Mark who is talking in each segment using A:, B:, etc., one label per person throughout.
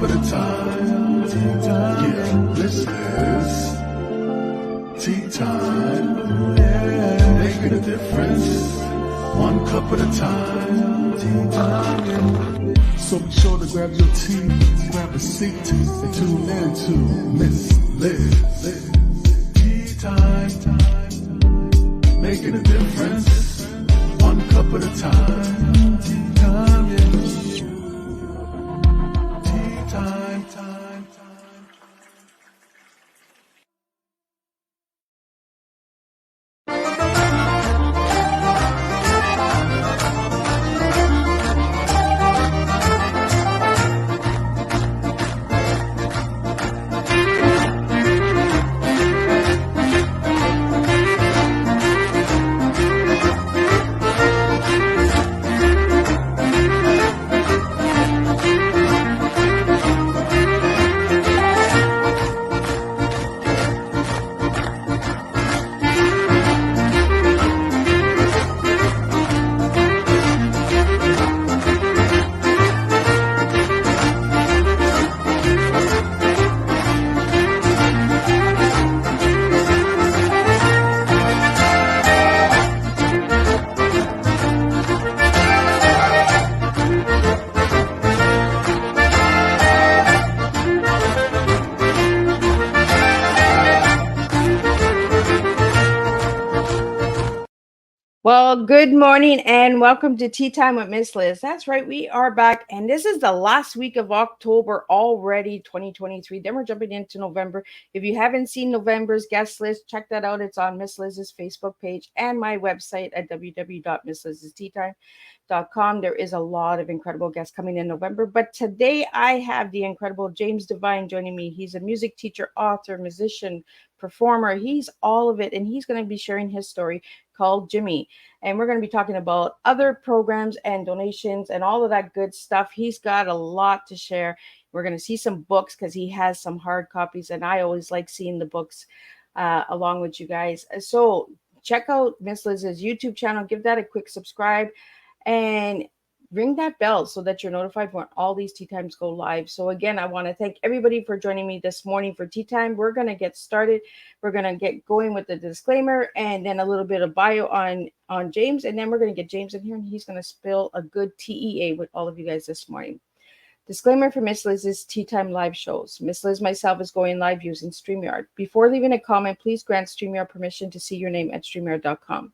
A: at a time. Yeah, this is tea time. Yeah, making a difference. One cup at a time. Tea time. So be sure to grab your tea, grab a seat, and tune in to Miss Liz. Tea time. Making a difference. One cup at a time. Tea time. Yeah. Tea time.
B: Well, good morning and welcome to Tea Time with Miss Liz. That's right, we are back, and this is the last week of October already, 2023. Then we're jumping into November. If you haven't seen November's guest list, check that out. It's on Miss Liz's Facebook page and my website at www.misslizsteatime.com. There is a lot of incredible guests coming in November, but today I have the incredible James Devine joining me. He's a music teacher, author, musician, performer. He's all of it, and he's going to be sharing his story called Jimmy. And we're going to be talking about other programs and donations and all of that good stuff. He's got a lot to share. We're going to see some books because he has some hard copies, and I always like seeing the books along with you guys. So check out Miss Liz's YouTube channel. Give that a quick subscribe and ring that bell so that you're notified when all these tea times go live. So again, I want to thank everybody for joining me this morning for tea time. We're going to get started. We're going to get going with the disclaimer and then a little bit of bio on James. And then we're going to get James in here and he's going to spill a good TEA with all of you guys this morning. Disclaimer for Miss Liz's Tea Time live shows. Miss Liz myself is going live using StreamYard. Before leaving a comment, please grant StreamYard permission to see your name at StreamYard.com.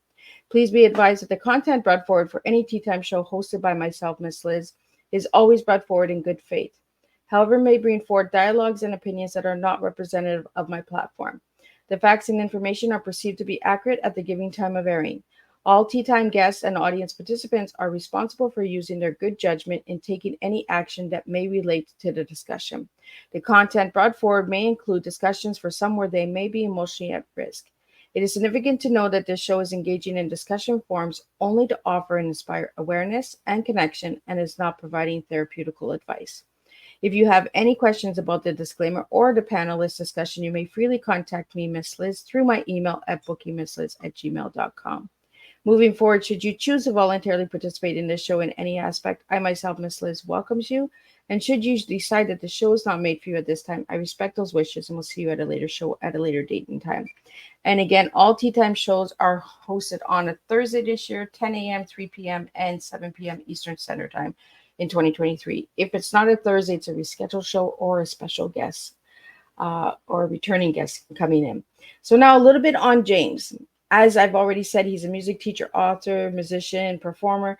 B: Please be advised that the content brought forward for any Tea Time show hosted by myself, Miss Liz, is always brought forward in good faith. However, may bring forward dialogues and opinions that are not representative of my platform. The facts and information are perceived to be accurate at the given time of airing. All Tea Time guests and audience participants are responsible for using their good judgment in taking any action that may relate to the discussion. The content brought forward may include discussions for some where they may be emotionally at risk. It is significant to know that this show is engaging in discussion forums only to offer and inspire awareness and connection and is not providing therapeutical advice. If you have any questions about the disclaimer or the panelist discussion, you may freely contact me, Miss Liz, through my email at bookingmissliz@gmail.com. Moving forward, should you choose to voluntarily participate in this show in any aspect, I myself, Miss Liz, welcomes you. And should you decide that the show is not made for you at this time, I respect those wishes and will see you at a later show at a later date and time. And again, all Tea Time shows are hosted on a Thursday this year, 10 a.m., 3 p.m., and 7 p.m. Eastern Standard Time in 2023. If it's not a Thursday, it's a rescheduled show or a special guest or a returning guest coming in. So now a little bit on James. As I've already said, he's a music teacher, author, musician, performer.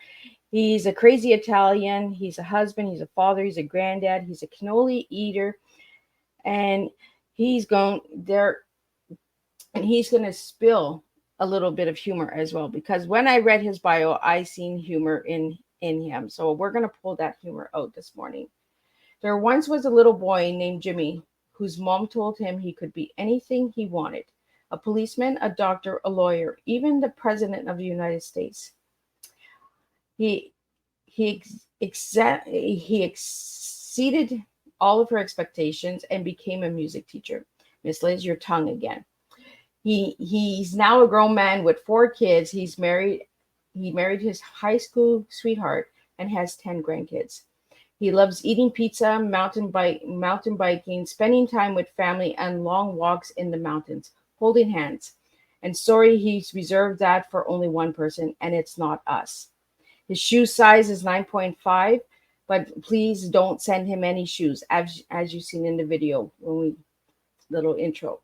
B: He's a crazy Italian. He's a husband. He's a father. He's a granddad. He's a cannoli eater. And he's going there. And he's going to spill a little bit of humor as well, because when I read his bio, I seen humor in him. So we're going to pull that humor out this morning. There once was a little boy named Jimmy whose mom told him he could be anything he wanted: a policeman, a doctor, a lawyer, even the president of the United States. He exceeded all of her expectations and became a music teacher. Miss Liz, your tongue again. He's now a grown man with 4 kids. He's married. He married his high school sweetheart and has 10 grandkids. He loves eating pizza, mountain biking, spending time with family, and long walks in the mountains, holding hands. And sorry, he's reserved that for only one person, and it's not us. His shoe size is 9.5, but please don't send him any shoes, as you've seen in the video when we little intro.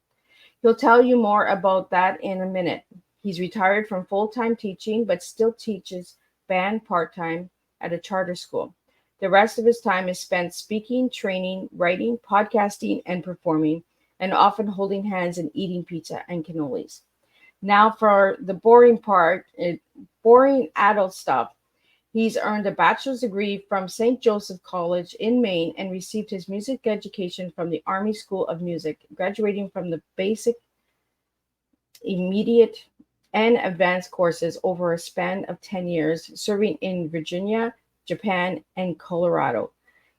B: He'll tell you more about that in a minute. He's retired from full time teaching, but still teaches band part time at a charter school. The rest of his time is spent speaking, training, writing, podcasting, and performing, and often holding hands and eating pizza and cannolis. Now, for the boring part, boring adult stuff. He's earned a bachelor's degree from St. Joseph College in Maine and received his music education from the Army School of Music, graduating from the basic, immediate, and advanced courses over a span of 10 years, serving in Virginia, Japan, and Colorado.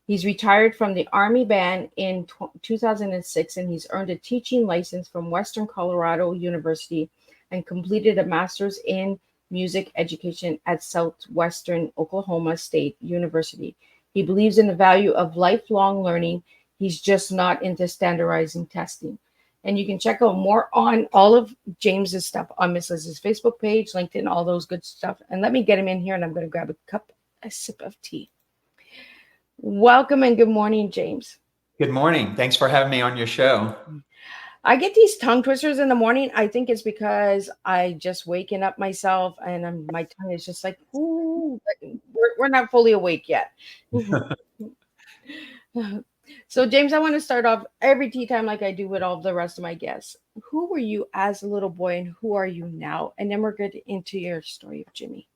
B: He's retired from the Army Band in 2006, and he's earned a teaching license from Western Colorado University and completed a master's in music education at Southwestern Oklahoma State University. He believes in the value of lifelong learning. He's just not into standardizing testing. And you can check out more on all of James's stuff on Miss Liz's Facebook page, LinkedIn, all those good stuff. And let me get him in here, and I'm going to grab a sip of tea. Welcome and good morning, James.
C: Good morning. Thanks for having me on your show.
B: I get these tongue twisters in the morning. I think it's because I just waking up myself, and my tongue is just like, ooh, we're not fully awake yet. So, James, I want to start off every tea time like I do with all the rest of my guests. Who were you as a little boy, and who are you now? And then we'll get into your story of Jimmy.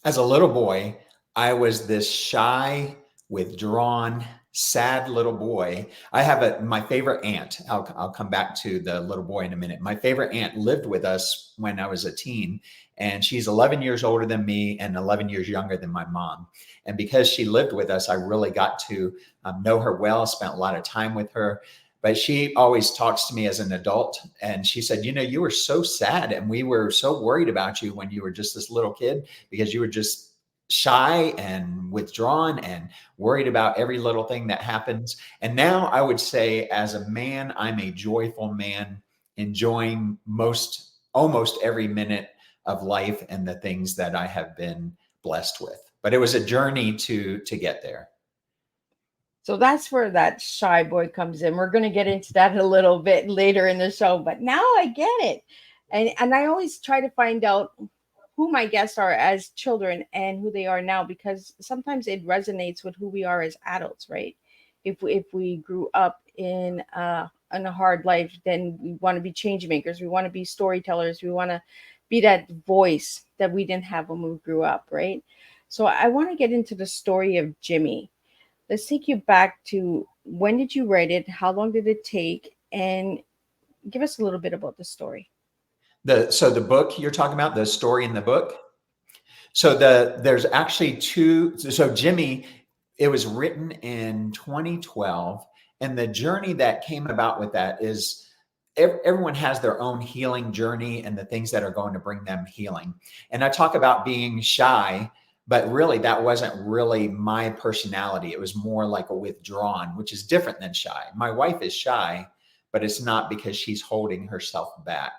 C: As a little boy, I was this shy, withdrawn, sad little boy. I have my favorite aunt. I'll come back to the little boy in a minute. My favorite aunt lived with us when I was a teen, and she's 11 years older than me and 11 years younger than my mom. And because she lived with us, I really got to know her well, spent a lot of time with her. But she always talks to me as an adult. And she said, you were so sad, and we were so worried about you when you were just this little kid, because you were just shy and withdrawn and worried about every little thing that happens. And now I would say, as a man, I'm a joyful man, enjoying almost every minute of life and the things that I have been blessed with. But it was a journey to get there.
B: So that's where that shy boy comes in. We're going to get into that a little bit later in the show, but now I get it. And I always try to find out who my guests are as children and who they are now, because sometimes it resonates with who we are as adults, right? If we grew up in a hard life, then we want to be change makers. We want to be storytellers. We want to be that voice that we didn't have when we grew up, right? So I want to get into the story of Jimmy. Let's take you back to, when did you write it? How long did it take? And give us a little bit about the story.
C: So the book you're talking about, the story in the book. So there's actually two. So Jimmy, it was written in 2012. And the journey that came about with that is everyone has their own healing journey and the things that are going to bring them healing. And I talk about being shy, but really that wasn't really my personality. It was more like a withdrawn, which is different than shy. My wife is shy, but it's not because she's holding herself back.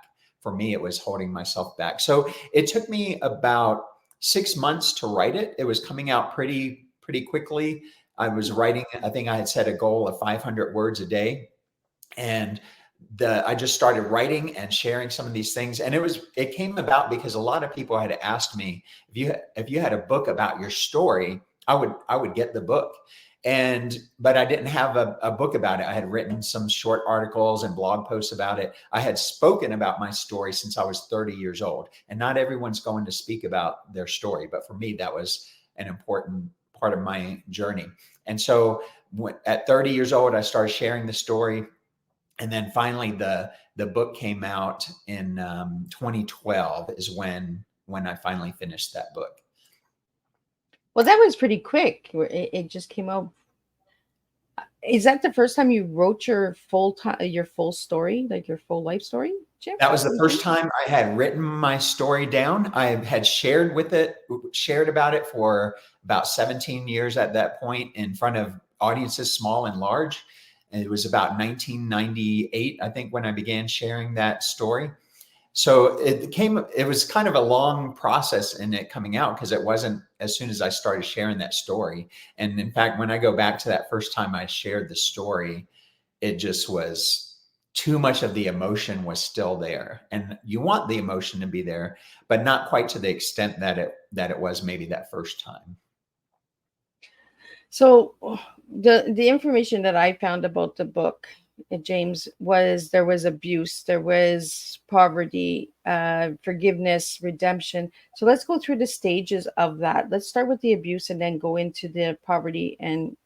C: For me, it was holding myself back. So it took me about 6 months to write it. It was coming out pretty quickly. I was writing, I think I had set a goal of 500 words a day. And I just started writing and sharing some of these things. And it came about because a lot of people had asked me, if you had a book about your story, I would get the book. But I didn't have a book about it. I had written some short articles and blog posts about it. I had spoken about my story since I was 30 years old. And not everyone's going to speak about their story. But for me, that was an important part of my journey. And so at 30 years old, I started sharing the story. And then finally, the book came out in 2012 is when I finally finished that book.
B: Well, that was pretty quick. It just came out. Is that the first time you wrote your full story, like your full life story, Jim?
C: That was the first time I had written my story down. I had shared about it for about 17 years at that point in front of audiences, small and large. And it was about 1998, I think, when I began sharing that story. So it was kind of a long process in it coming out, because it wasn't as soon as I started sharing that story. And in fact, when I go back to that first time I shared the story, it just was too much of the emotion was still there. And you want the emotion to be there, but not quite to the extent that it was maybe that first time.
B: So the information that I found about the book, James, was there was abuse, there was poverty, forgiveness, redemption. So let's go through the stages of that. Let's start with the abuse and then go into the poverty and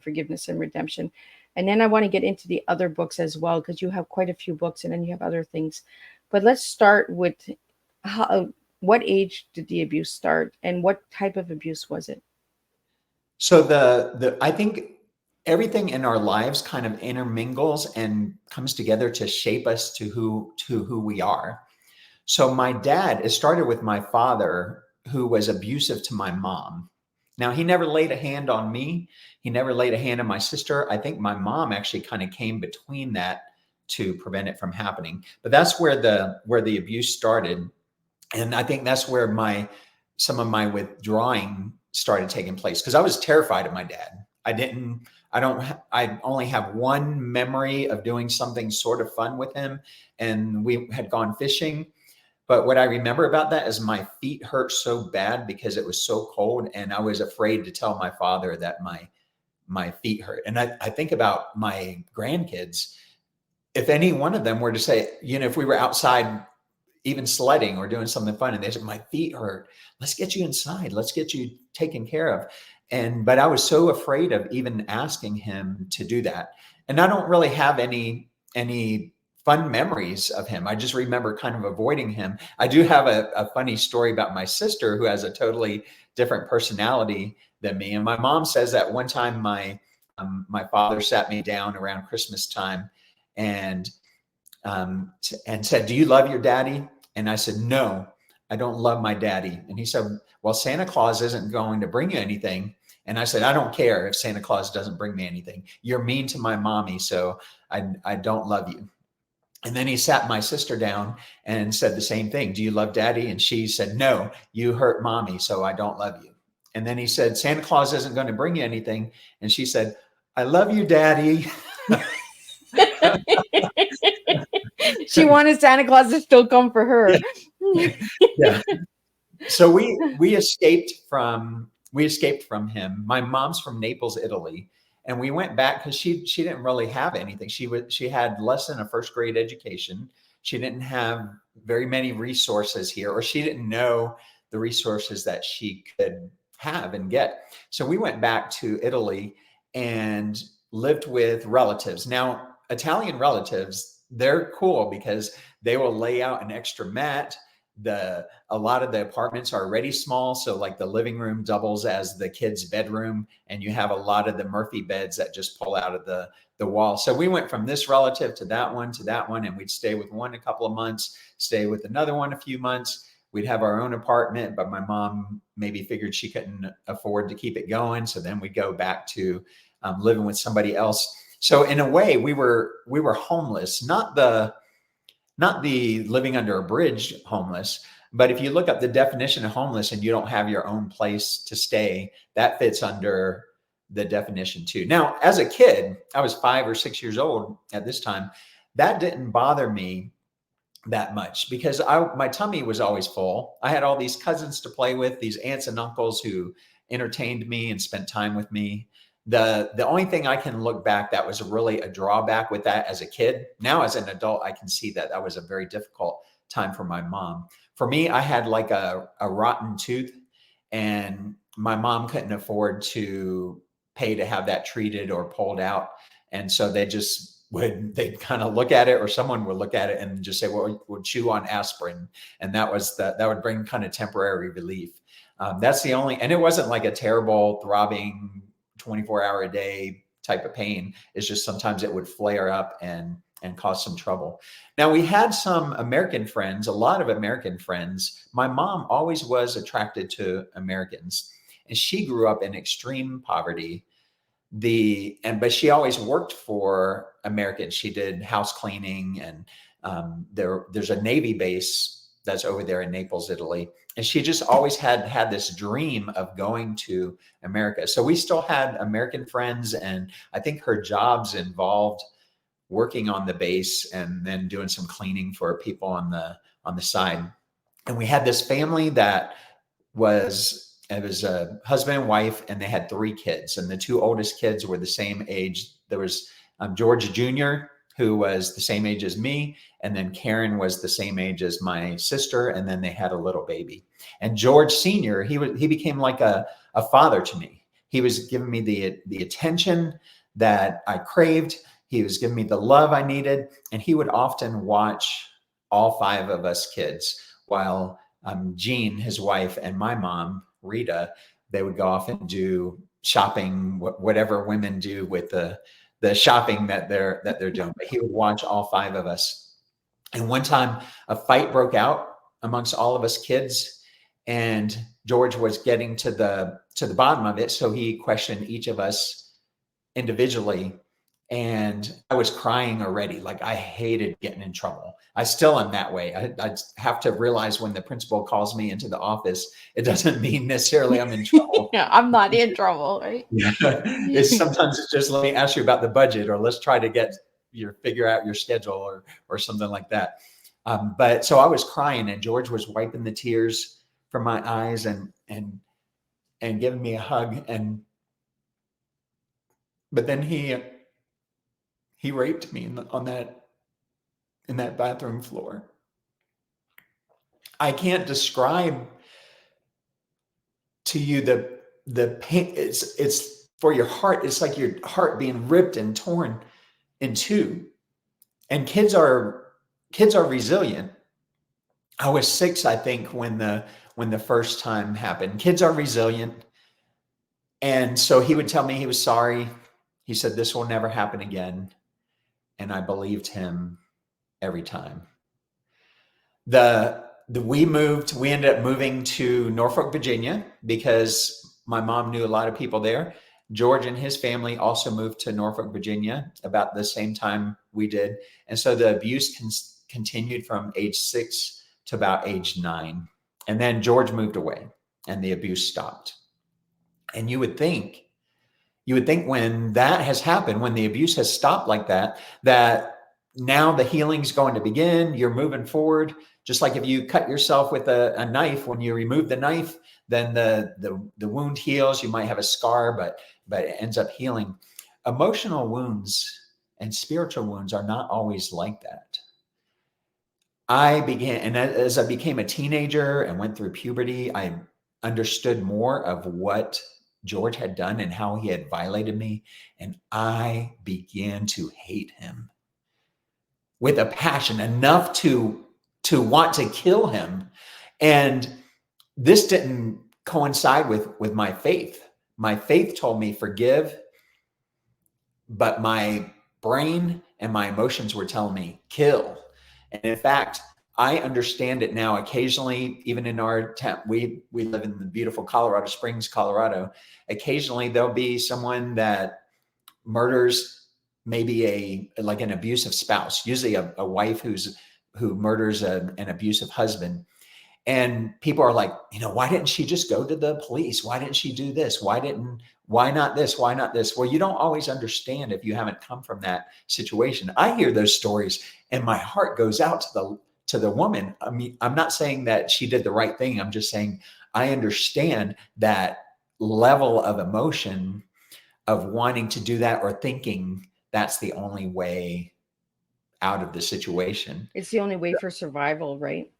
B: forgiveness and redemption. And then I want to get into the other books as well, because you have quite a few books and then you have other things. But let's start with what age did the abuse start and what type of abuse was it?
C: So the I think everything in our lives kind of intermingles and comes together to shape us to who we are. So my dad, it started with my father, who was abusive to my mom. Now, he never laid a hand on me. He never laid a hand on my sister. I think my mom actually kind of came between that to prevent it from happening. But that's where the abuse started. And I think that's where some of my withdrawing started taking place, because I was terrified of my dad. I only have one memory of doing something sort of fun with him, and we had gone fishing. But what I remember about that is my feet hurt so bad because it was so cold, and I was afraid to tell my father that my feet hurt. And I think about my grandkids. If any one of them were to say, if we were outside even sledding or doing something fun, and they said, my feet hurt, let's get you inside, let's get you taken care of. But I was so afraid of even asking him to do that. And I don't really have any fun memories of him. I just remember kind of avoiding him. I do have a funny story about my sister, who has a totally different personality than me. And my mom says that one time my father sat me down around Christmas time and said, "Do you love your daddy?" And I said, "No, I don't love my daddy." And he said, "Well, Santa Claus isn't going to bring you anything." And I said, "I don't care if Santa Claus doesn't bring me anything. You're mean to my mommy, so I don't love you." And then he sat my sister down and said the same thing. "Do you love daddy?" And she said, "No, you hurt mommy, so I don't love you." And then he said, "Santa Claus isn't going to bring you anything." And she said, "I love you, daddy."
B: She wanted Santa Claus to still come for her.
C: Yeah. So we escaped from him. My mom's from Naples, Italy, and we went back because she didn't really have anything. She had less than a first grade education. She didn't have very many resources here, or she didn't know the resources that she could have and get. So we went back to Italy and lived with relatives. Now, Italian relatives, they're cool because they will lay out an extra mat. A lot of the apartments are already small, so like the living room doubles as the kids' bedroom, and you have a lot of the Murphy beds that just pull out of the wall. So we went from this relative to that one, and we'd stay with one a couple of months, stay with another one a few months. We'd have our own apartment, but my mom maybe figured she couldn't afford to keep it going, so then we'd go back to living with somebody else. So in a way, we were homeless, not the living under a bridge homeless, but if you look up the definition of homeless and you don't have your own place to stay, that fits under the definition too. Now, as a kid, I was 5 or 6 years old at this time. That didn't bother me that much because my tummy was always full. I had all these cousins to play with, these aunts and uncles who entertained me and spent time with me. The only thing I can look back that was really a drawback with that as a kid. Now as an adult, I can see that was a very difficult time for my mom. For me, I had like a rotten tooth, and my mom couldn't afford to pay to have that treated or pulled out. And so they'd kind of look at it, or someone would look at it and just say, "Well, we'll chew on aspirin." And that would bring kind of temporary relief. That's the only, and it wasn't like a terrible throbbing 24-hour a day type of pain. It's just sometimes it would flare up and cause some trouble. Now, we had some American friends, a lot of American friends. My mom always was attracted to Americans, and she grew up in extreme poverty. But she always worked for Americans. She did house cleaning, and there's a Navy base that's over there in Naples, Italy. And she just always had this dream of going to America. So we still had American friends, and I think her jobs involved working on the base and then doing some cleaning for people on the side. And we had this family that was a husband and wife, and they had 3 kids, and the 2 oldest kids were the same age. There was George Jr., who was the same age as me, and then Karen was the same age as my sister, and then they had a little baby. And George Sr., he became like a father to me. He was giving me the attention that I craved. He was giving me the love I needed, and he would often watch all 5 of us kids while Jean, his wife, and my mom, Rita, they would go off and do shopping, whatever women do with the shopping that they're doing. But he would watch all 5 of us. And one time a fight broke out amongst all of us kids, and George was getting to the bottom of it. So he questioned each of us individually. And I was crying already. Like, I hated getting in trouble. I still am that way. I have to realize when the principal calls me into the office, it doesn't mean necessarily I'm in trouble.
B: Yeah, I'm not in trouble, right?
C: Sometimes it's just, let me ask you about the budget, or let's try to figure out your schedule, or something like that. But so I was crying, and George was wiping the tears from my eyes and giving me a hug. But then he raped me in that bathroom floor. I can't describe to you the pain. It's for your heart. It's like your heart being ripped and torn in 2. And kids are resilient. I was 6, I think, when the first time happened. Kids are resilient. And so he would tell me he was sorry. He said, "This will never happen again." And I believed him every time. We ended up moving to Norfolk, Virginia, because my mom knew a lot of people there. George and his family also moved to Norfolk, Virginia about the same time we did. And so the abuse continued from age 6 to about age 9. And then George moved away and the abuse stopped. And you would think when that has happened, when the abuse has stopped like that, that now the healing's going to begin. You're moving forward. Just like if you cut yourself with a knife, when you remove the knife, then the wound heals. You might have a scar, but it ends up healing. Emotional wounds and spiritual wounds are not always like that. As I became a teenager and went through puberty, I understood more of what George had done and how he had violated me. And I began to hate him with a passion enough to want to kill him. And this didn't coincide with my faith. My faith told me forgive, but my brain and my emotions were telling me kill. And in fact, I understand it now. Occasionally, even in our town, we live in the beautiful Colorado Springs, Colorado. Occasionally, there'll be someone that murders maybe an abusive spouse, usually a wife who murders an abusive husband. And people are like, why didn't she just go to the police? Why didn't she do this? Why not this? Why not this? Well, you don't always understand if you haven't come from that situation. I hear those stories and my heart goes out to the woman. I mean, I'm not saying that she did the right thing. I'm just saying I understand that level of emotion of wanting to do that or thinking that's the only way out of the situation.
B: It's the only way for survival, right?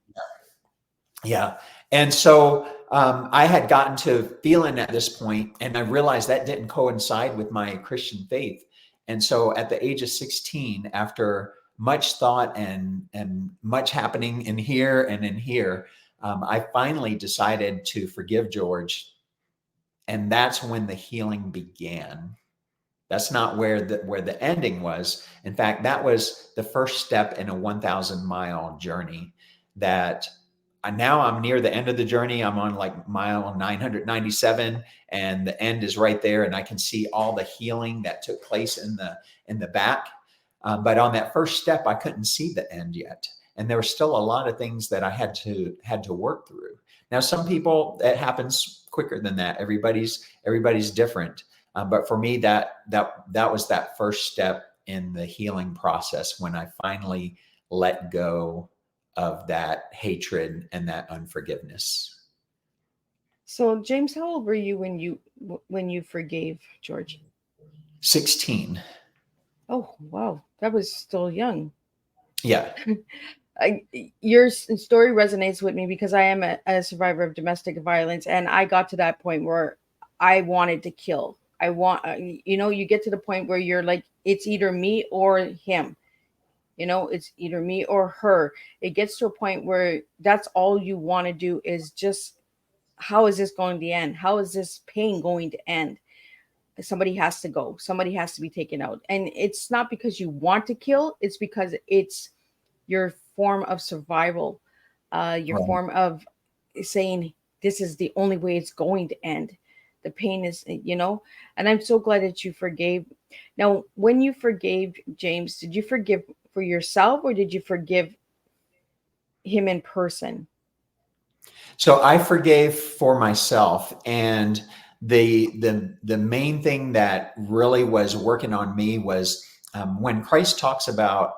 C: Yeah. And so I had gotten to feeling at this point, and I realized that didn't coincide with my Christian faith. And so at the age of 16, after much thought and much happening in here and in here, I finally decided to forgive George. And that's when the healing began. That's not where the ending was. In fact, that was the first step in a 1,000-mile journey that now I'm near the end of the journey. I'm on like mile 997 and the end is right there. And I can see all the healing that took place in the back. But on that first step, I couldn't see the end yet. And there were still a lot of things that I had to work through. Now, some people, it happens quicker than that. Everybody's different. But for me, that was that first step in the healing process when I finally let go of that hatred and that unforgiveness.
B: So, James, how old were you when you forgave George?
C: 16.
B: Oh, wow, that was still young.
C: Yeah.
B: Your story resonates with me because I am a survivor of domestic violence, and I got to that point where I wanted to kill. You get to the point where you're like, it's either me or him. It's either me or her. It gets to a point where that's all you want to do is just, how is this going to end? How is this pain going to end? Somebody has to go. Somebody has to be taken out. And it's not because you want to kill. It's because it's your form of survival, your
C: Right.
B: form of saying, this is the only way it's going to end. The pain is, and I'm so glad that you forgave. Now, when you forgave James, did you forgive for yourself or did you forgive him in person?
C: So I forgave for myself, and the main thing that really was working on me was when Christ talks about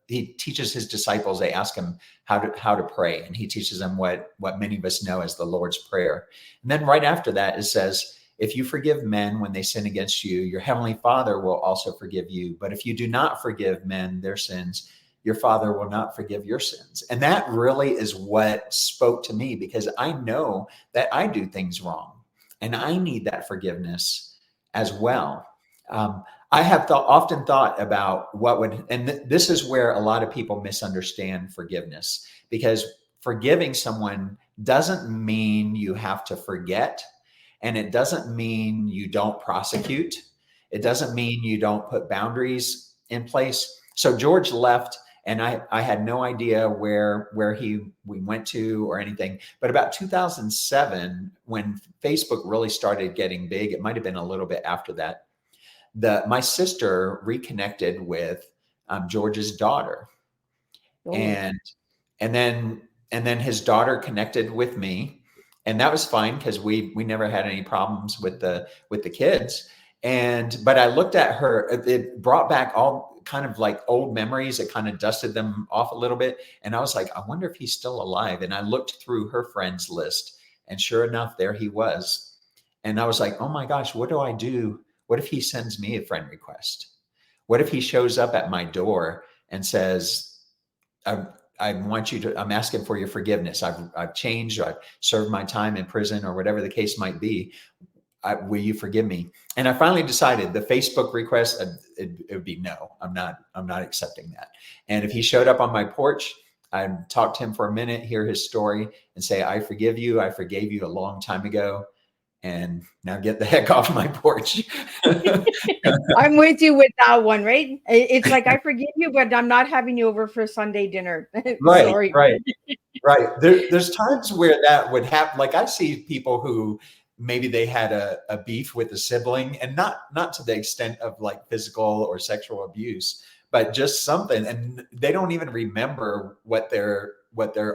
C: he teaches his disciples. They ask him how to pray, and he teaches them what many of us know as the Lord's Prayer. And then right after that, it says, "If you forgive men when they sin against you, your heavenly Father will also forgive you. But if you do not forgive men their sins, your Father will not forgive your sins." And that really is what spoke to me, because I know that I do things wrong and I need that forgiveness as well. I have often thought about this is where a lot of people misunderstand forgiveness, because forgiving someone doesn't mean you have to forget, and it doesn't mean you don't prosecute. It doesn't mean you don't put boundaries in place. So George left, and I had no idea where we went to or anything. But about 2007, when Facebook really started getting big, it might have been a little bit after that, my sister reconnected with George's daughter,
B: Oh,
C: and then his daughter connected with me, and that was fine because we never had any problems with the kids. But I looked at her; it brought back all kind of like old memories. It kind of dusted them off a little bit, and I was like, I wonder if he's still alive. And I looked through her friends list, and sure enough, there he was. And I was like, oh my gosh, what do I do? What if he sends me a friend request? What if he shows up at my door and says, I want you to, I'm asking for your forgiveness. I've changed, or I've served my time in prison, or whatever the case might be. Will you forgive me? And I finally decided the Facebook request, it would be no, I'm not accepting that. And if he showed up on my porch, I'd talk to him for a minute, hear his story, and say, I forgive you. I forgave you a long time ago. And now get the heck off my porch.
B: I'm with you with that one, right? It's like, I forgive you, but I'm not having you over for Sunday dinner.
C: Right,
B: Sorry.
C: right. There's times where that would happen. Like I see people who maybe they had a beef with a sibling, and not to the extent of like physical or sexual abuse, but just something, and they don't even remember what their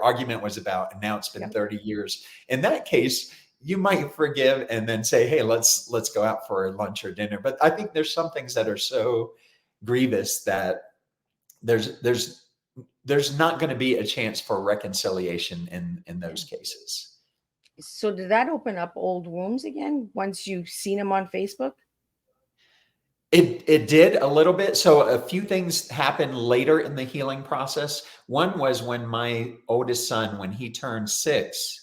C: argument was about. And now it's been 30 years. In that case, you might forgive and then say, hey, let's go out for lunch or dinner. But I think there's some things that are so grievous that there's not going to be a chance for reconciliation in those cases.
B: So did that open up old wounds again once you've seen him on Facebook?
C: It did a little bit. So a few things happened later in the healing process. One was when my oldest son, when he turned 6,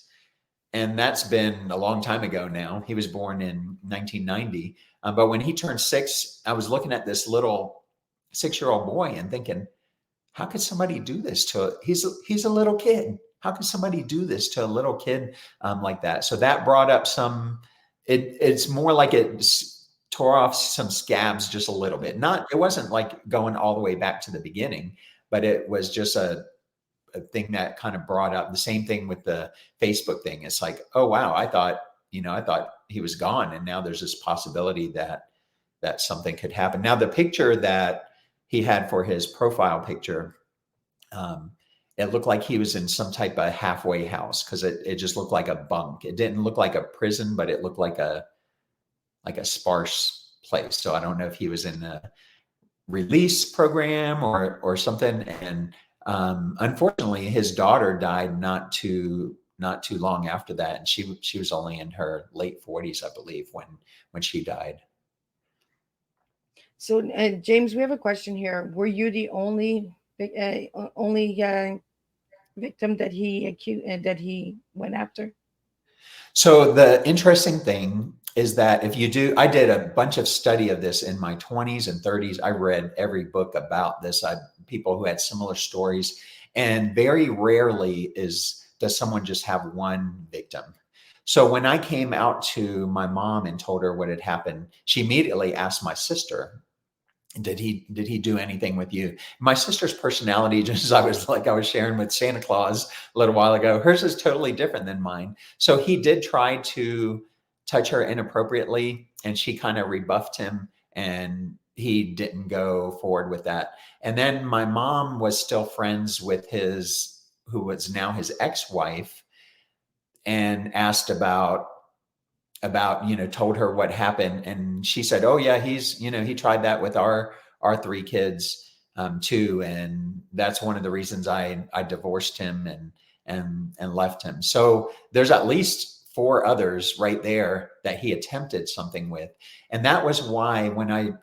C: and that's been a long time ago now. He was born in 1990. But when he turned 6, I was looking at this little 6-year-old boy and thinking, how could somebody do this to he's a little kid. How could somebody do this to a little kid like that? So that brought up some, it's more like tore off some scabs just a little bit. Not, it wasn't like going all the way back to the beginning, but it was just a thing that kind of brought up the same thing with the Facebook thing. It's like, oh wow, I thought he was gone, and now there's this possibility that something could happen. Now the picture that he had for his profile picture, it looked like he was in some type of halfway house because it just looked like a bunk. It didn't look like a prison, but it looked like a sparse place. So I don't know if he was in a release program or something. And unfortunately, his daughter died not too long after that, and she was only in her late 40s, I believe, when she died.
B: So, James, we have a question here. Were you the only victim that he accused that he went after?
C: So the interesting thing is that if you do, I did a bunch of study of this in my 20s and 30s. I read every book about this. People who had similar stories, and very rarely does someone just have one victim. So when I came out to my mom and told her what had happened, she immediately asked my sister, did he do anything with you? My sister's personality, just as I was sharing with Santa Claus a little while ago, hers is totally different than mine. So he did try to touch her inappropriately, and she kind of rebuffed him, and he didn't go forward with that. And then my mom was still friends with who was now his ex-wife, and asked about told her what happened, and she said, oh yeah, he tried that with our three kids too, and that's one of the reasons I divorced him and left him. So there's at least four others right there that he attempted something with. And that was why when I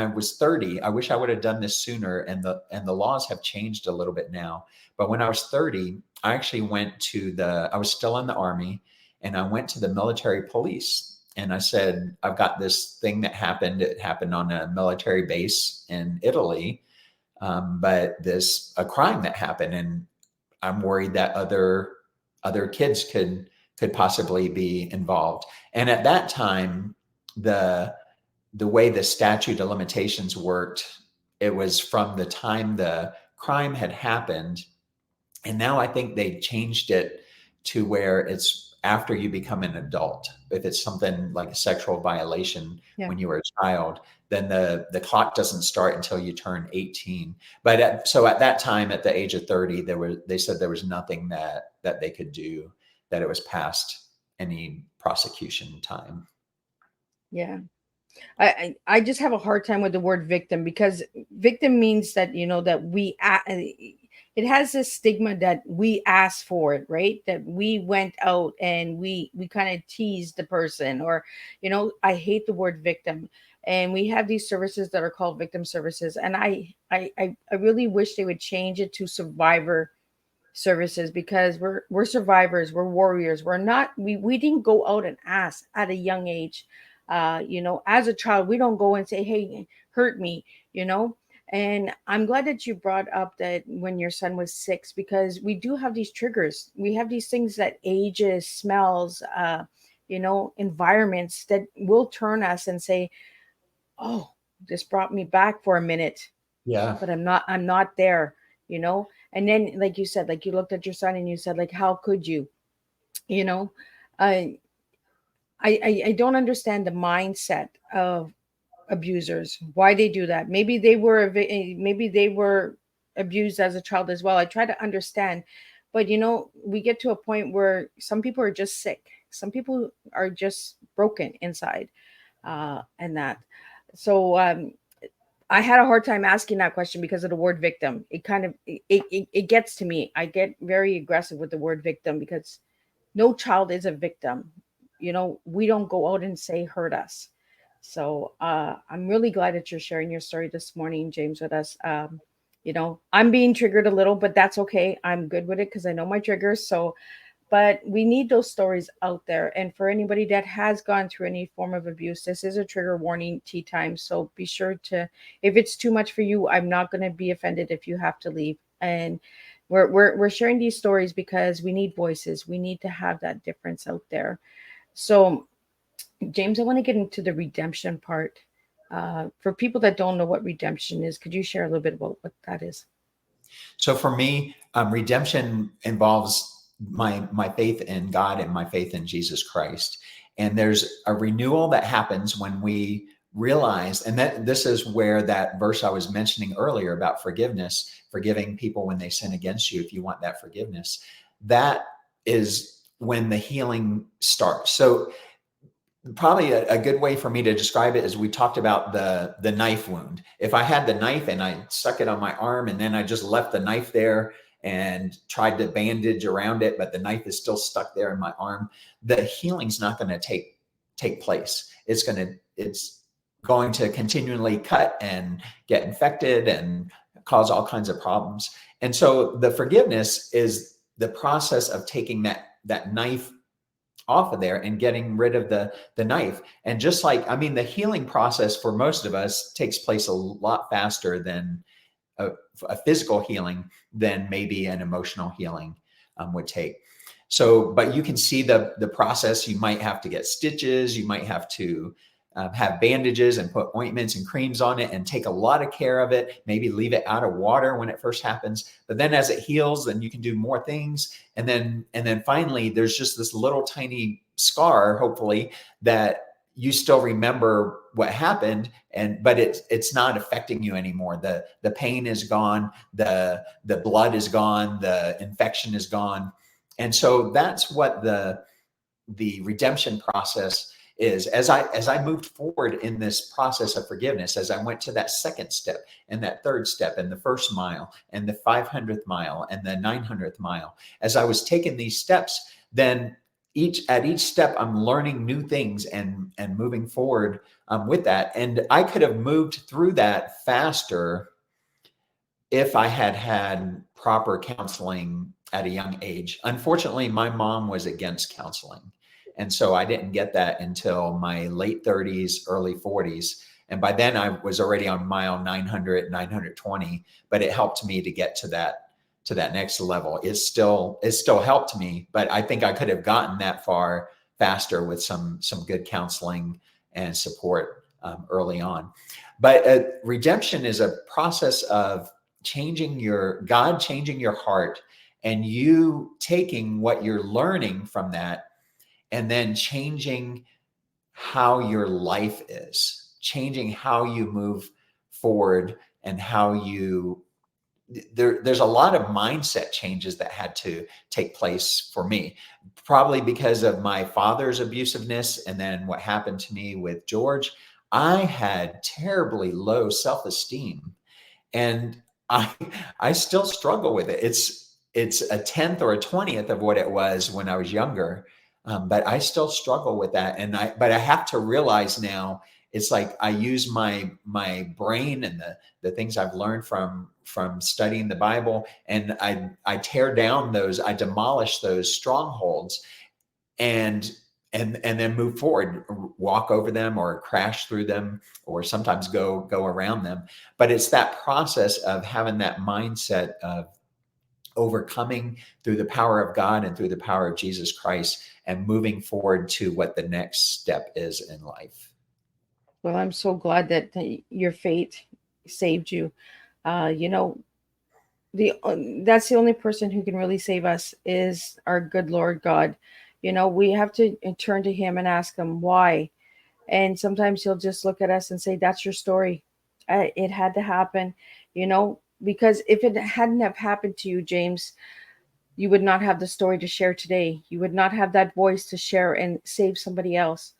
C: was 30, I wish I would have done this sooner, and the laws have changed a little bit now, but when I was 30, I actually I was still in the Army, and I went to the military police, and I said, I've got this thing that happened. It happened on a military base in Italy, but a crime that happened, and I'm worried that other kids could possibly be involved. And at that time, the way the statute of limitations worked, it was from the time the crime had happened. And now I think they changed it to where it's after you become an adult. If it's something like a sexual violation when you were a child, then the clock doesn't start until you turn 18. But so at that time, at the age of 30, they said there was nothing that they could do, that it was past any prosecution time.
B: Yeah. I just have a hard time with the word victim, because victim means that, that it has this stigma that we asked for it, right? That we went out and we kind of teased the person, or, I hate the word victim. And we have these services that are called victim services. And I really wish they would change it to survivor services, because we're survivors, we're warriors. We didn't go out and ask at a young age. As a child, we don't go and say, hey, hurt me, and I'm glad that you brought up that when your son was 6, because we do have these triggers. We have these things that ages, smells, environments that will turn us and say, oh, this brought me back for a minute,
C: Yeah.
B: but I'm not there, and then, like you said, like you looked at your son and you said, like, how could you, you know I I don't understand the mindset of abusers, why they do that. Maybe they were abused as a child as well. I try to understand, but we get to a point where some people are just sick, some people are just broken inside, and that. So I had a hard time asking that question because of the word victim. It kind of it gets to me. I get very aggressive with the word victim, because no child is a victim. We don't go out and say hurt us. So I'm really glad that you're sharing your story this morning, James, with us. I'm being triggered a little, but that's okay. I'm good with it because I know my triggers. So, but we need those stories out there. And for anybody that has gone through any form of abuse, this is a trigger warning, tea time. So be sure to, if it's too much for you, I'm not going to be offended if you have to leave. And we're sharing these stories because we need voices. We need to have that difference out there. So James, I want to get into the redemption part. For people that don't know what redemption is, could you share a little bit about what that is?
C: So for me, redemption involves my faith in God and my faith in Jesus Christ. And there's a renewal that happens when we realize, and that this is where that verse I was mentioning earlier about forgiveness, forgiving people when they sin against you, if you want that forgiveness, that is when the healing starts. So probably a good way for me to describe it is we talked about the knife wound. If I had the knife and I stuck it on my arm and then I just left the knife there and tried to bandage around it, but the knife is still stuck there in my arm, the healing's not going to take place. It's going to continually cut and get infected and cause all kinds of problems. And so the forgiveness is the process of taking that knife off of there and getting rid of the knife. And just like, I mean, the healing process for most of us takes place a lot faster than a physical healing than maybe an emotional healing would take. So, but you can see the process. You might have to get stitches. You might have to have bandages and put ointments and creams on it and take a lot of care of it. Maybe leave it out of water when it first happens. But then as it heals, then you can do more things. And then finally, there's just this little tiny scar, hopefully, that you still remember what happened, but it's not affecting you anymore. The pain is gone, the blood is gone, the infection is gone. And so that's what the redemption process is. As I moved forward in this process of forgiveness, as I went to that second step and that third step and the first mile and the 500th mile and the 900th mile, as I was taking these steps, then at each step, I'm learning new things and moving forward with that. And I could have moved through that faster if I had had proper counseling at a young age. Unfortunately, my mom was against counseling. And so I didn't get that until my late 30s, early 40s. And by then I was already on mile 900, 920, but it helped me to get to that next level. It still helped me, but I think I could have gotten that far faster with some good counseling and support early on. But redemption is a process of changing your heart and you taking what you're learning from that and then changing how your life is, changing how you move forward and how you there's a lot of mindset changes that had to take place for me, probably because of my father's abusiveness and then what happened to me with George. I had terribly low self-esteem, and I I still struggle with it. It's a tenth or a 20th of what it was when I was younger, but I still struggle with that. But I have to realize now it's like I use my brain and the things I've learned from studying the Bible, and I tear down I demolish those strongholds, and and then move forward, walk over them or crash through them, or sometimes go around them. But it's that process of having that mindset of overcoming through the power of God and through the power of Jesus Christ and moving forward to what the next step is in life.
B: Well, I'm so glad that your faith saved you. You know, the that's the only person who can really save us is our good Lord God. You know, we have to turn to Him and ask Him why. And sometimes He'll just look at us and say, "That's your story. It had to happen." You know, because if it hadn't have happened to you, James, you would not have the story to share today. You would not have that voice to share and save somebody else.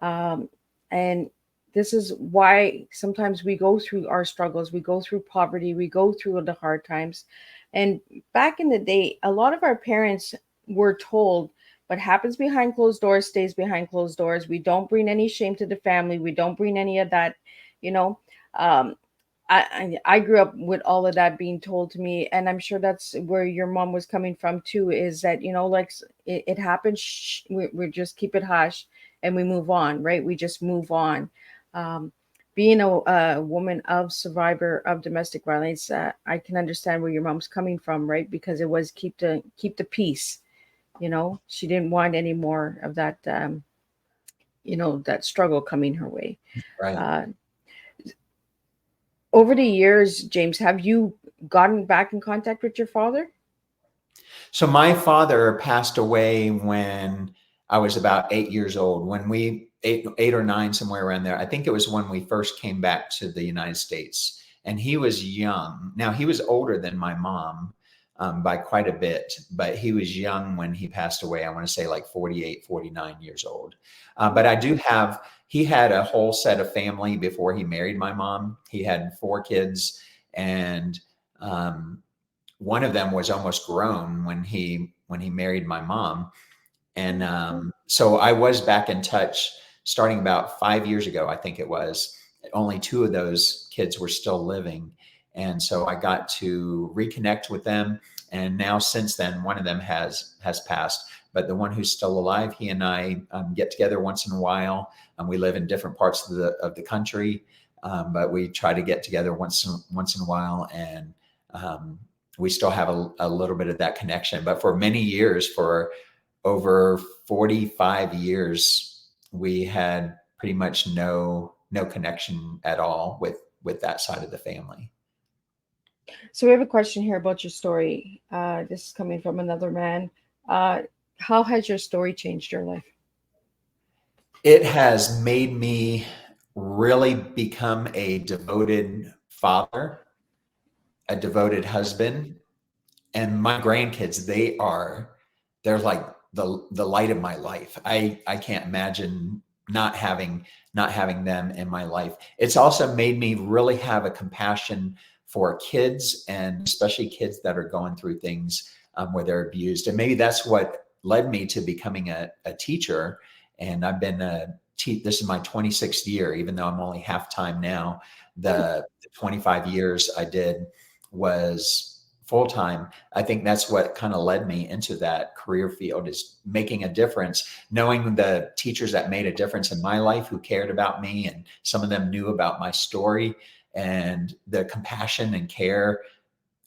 B: And this is why sometimes we go through our struggles, we go through poverty, we go through the hard times. And back in the day, a lot of our parents were told what happens behind closed doors stays behind closed doors. We don't bring any shame to the family. We don't bring any of that, you know. Um, I grew up with all of that being told to me, and I'm sure that's where your mom was coming from too. Is that, you know, like it happens, we just keep it hush and we move on, right? We just move on. Um, Being a woman of survivor of domestic violence, I can understand where your mom's coming from, right? Because it was keep the peace. You know, she didn't want any more of that. that struggle coming her way.
C: Right.
B: Uh, over the years, James, have you gotten back in contact with your father?
C: So my father passed away when I was about 8 years old. When we 8 or 9, somewhere around there. I think it was when we first came back to the United States, and he was young. Now he was older than my mom by quite a bit, but he was young when he passed away. I want to say like 48, 49 years old. But I do have. He had a whole set of family before he married my mom. He had 4 kids, and one of them was almost grown when he married my mom. And so I was back in touch starting about 5 years ago, I think it was. Only 2 of those kids were still living. And so I got to reconnect with them. And now since then, one of them has passed. But the one who's still alive, he and I get together once in a while. We live in different parts of the country, but we try to get together once in a while. And we still have a little bit of that connection. But for many years, for over 45 years, we had pretty much no connection at all with that side of the family.
B: So we have a question here about your story. This is coming from another man. How has your story changed your life?
C: It has made me really become a devoted father, a devoted husband, and my grandkids, they're like the light of my life. I can't imagine not having them in my life. It's also made me really have a compassion for kids, and especially kids that are going through things where they're abused. And maybe that's what led me to becoming a teacher. And I've been this is my 26th year, even though I'm only half time now. The 25 years I did was full time. I think that's what kind of led me into that career field, is making a difference, knowing the teachers that made a difference in my life, who cared about me, and some of them knew about my story, and the compassion and care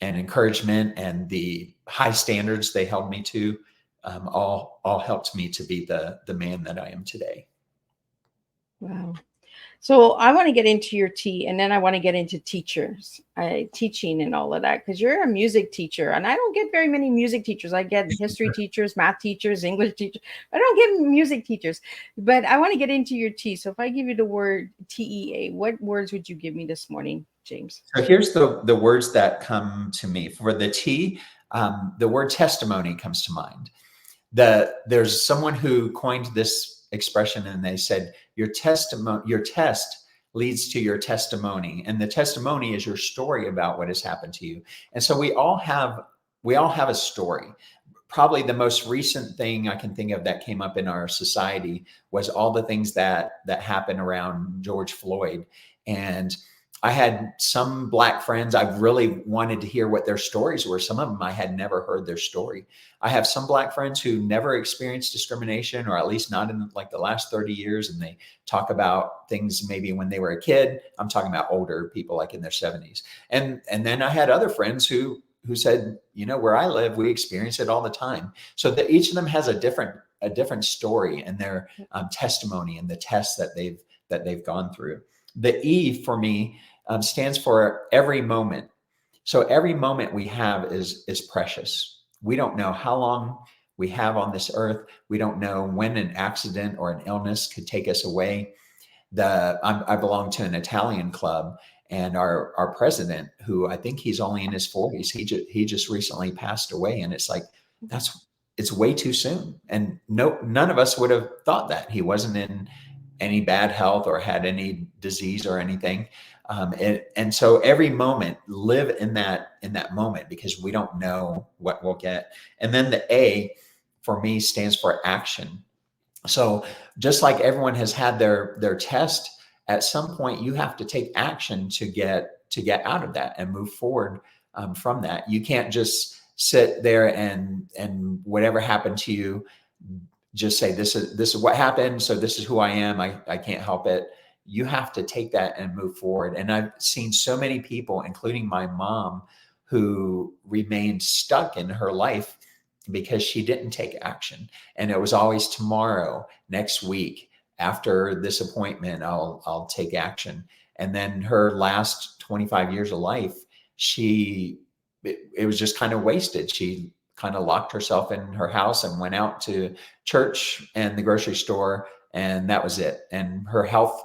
C: and encouragement and the high standards they held me to, all helped me to be the man that I am today.
B: Wow. So I want to get into your tea, and then I want to get into teachers, teaching and all of that, because you're a music teacher, and I don't get very many music teachers. I get history teachers, math teachers, English teachers. I don't get music teachers, but I want to get into your tea. So if I give you the word TEA, what words would you give me this morning, James?
C: So here's the words that come to me. For the T, the word testimony comes to mind. There's someone who coined this expression, and they said your test leads to your testimony, and the testimony is your story about what has happened to you. And so we all have a story. Probably the most recent thing I can think of that came up in our society was all the things that happened around George Floyd. And I had some Black friends. I really wanted to hear what their stories were. Some of them I had never heard their story. I have some Black friends who never experienced discrimination, or at least not in like the last 30 years. And they talk about things maybe when they were a kid. I'm talking about older people, like in their 70s. And then I had other friends who said, where I live, we experience it all the time. So that each of them has a different story and their testimony and the tests that they've gone through. The E for me stands for every moment. So every moment we have is precious. We don't know how long we have on this earth. We don't know when an accident or an illness could take us away. I belong to an Italian club, and our president, who I think he's only in his 40s, he just recently passed away, and it's like it's way too soon. And none of us would have thought that. He wasn't in any bad health or had any disease or anything. And so every moment, live in that moment, because we don't know what we'll get. And then the A for me stands for action. So just like everyone has had their test, at some point you have to take action to get out of that and move forward from that. You can't just sit there and whatever happened to you, just say, this is what happened, so this is who I am. I can't help it. You have to take that and move forward. And I've seen so many people, including my mom, who remained stuck in her life because she didn't take action. And it was always tomorrow, next week, after this appointment, I'll take action. And then her last 25 years of life, it was just kind of wasted. She kind of locked herself in her house and went out to church and the grocery store, and that was it. And her health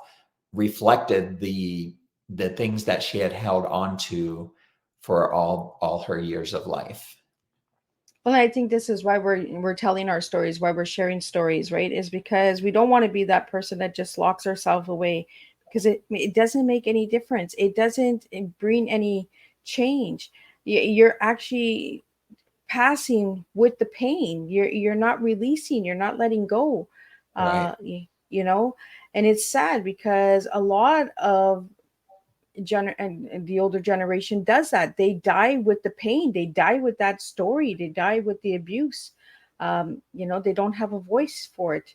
C: reflected the things that she had held on to for all her years of life.
B: Well, I think this is why we're telling our stories, why we're sharing stories, right? Is because we don't want to be that person that just locks herself away, because it doesn't make any difference. It doesn't bring any change. You're actually passing with the pain. You're not releasing. You're not letting go.
C: Right.
B: You know, and it's sad because a lot of and the older generation does that. They die with the pain, they die with that story, they die with the abuse. You know, they don't have a voice for it.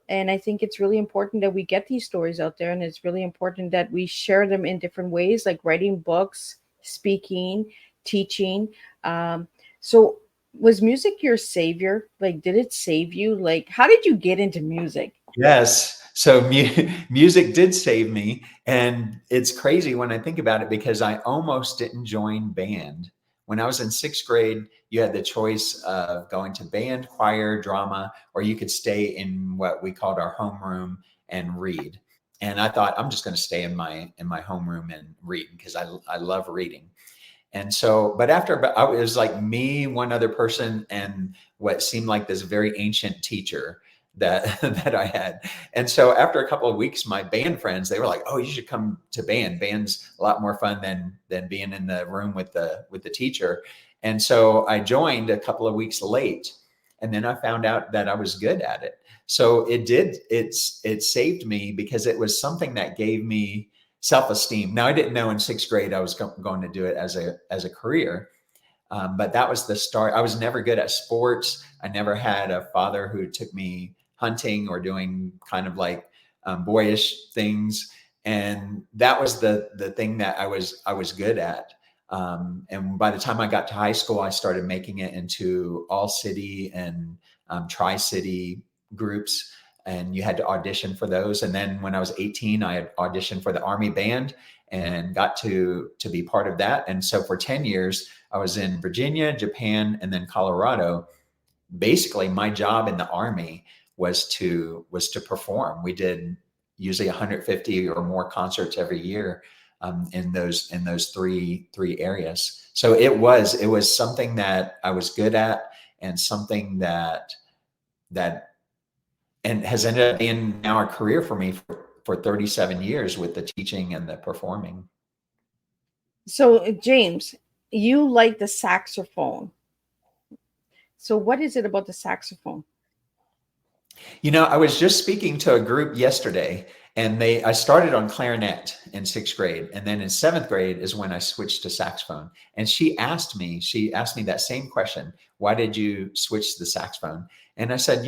B: And I think it's really important that we get these stories out there, and it's really important that we share them in different ways, like writing books, speaking, teaching. So was music your savior? Like, did it save you? Like, how did you get into music?
C: Yes. So music did save me. And it's crazy when I think about it, because I almost didn't join band. When I was in sixth grade, you had the choice of going to band, choir, drama, or you could stay in what we called our homeroom and read. And I thought, I'm just going to stay in my homeroom and read, because I love reading. And so, but after, it was like me, one other person, and what seemed like this very ancient teacher that that I had. And so after a couple of weeks, my band friends, they were like, "Oh, you should come to band. Band's a lot more fun than being in the room with the teacher." And so I joined a couple of weeks late, and then I found out that I was good at it. So it saved me, because it was something that gave me self-esteem. Now, I didn't know in sixth grade I was going to do it as a career. But that was the start. I was never good at sports. I never had a father who took me hunting or doing kind of like boyish things. And that was the thing that I was good at. And by the time I got to high school, I started making it into all city and tri-city groups. And you had to audition for those. And then when I was 18, I had auditioned for the Army band and got to be part of that. And so for 10 years, I was in Virginia, Japan, and then Colorado. Basically, my job in the Army was to perform. We did usually 150 or more concerts every year in those three areas. So it was something that I was good at, and something that and has ended up being now a career for me for 37 years, with the teaching and the performing.
B: So, James, you like the saxophone. So, what is it about the saxophone?
C: You know, I was just speaking to a group yesterday, and I started on clarinet in sixth grade. And then in seventh grade is when I switched to saxophone. And she asked me that same question. Why did you switch to the saxophone? And I said,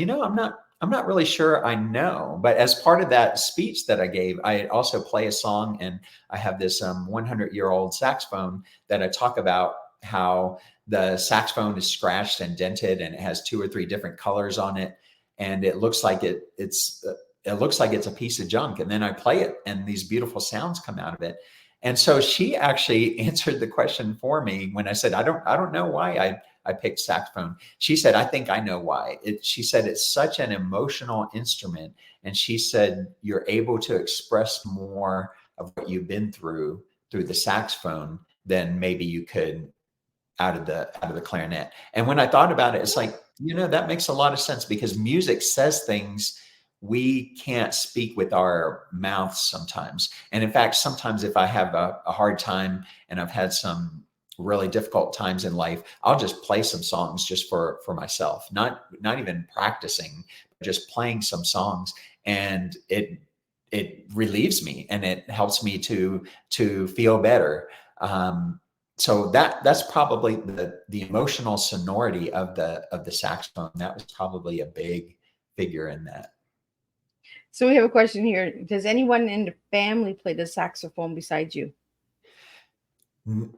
C: I'm not really sure I know. But as part of that speech that I gave, I also play a song, and I have this 100-year-old saxophone that I talk about how the saxophone is scratched and dented, and it has 2 or 3 different colors on it. And it looks like it's a piece of junk. And then I play it, and these beautiful sounds come out of it. And so she actually answered the question for me when I said, I don't know why I picked saxophone. She said, I think I know why. She said, it's such an emotional instrument. And she said, you're able to express more of what you've been through the saxophone than maybe you could out of the clarinet. And when I thought about it, it's like, that makes a lot of sense, because music says things we can't speak with our mouths sometimes. And in fact, sometimes if I have a hard time and I've had some really difficult times in life, I'll just play some songs just for myself, not even practicing, just playing some songs. And it relieves me, and it helps me to feel better. So that's probably the emotional sonority of the saxophone. That was probably a big figure in that.
B: So we have a question here. Does anyone in the family play the saxophone besides you?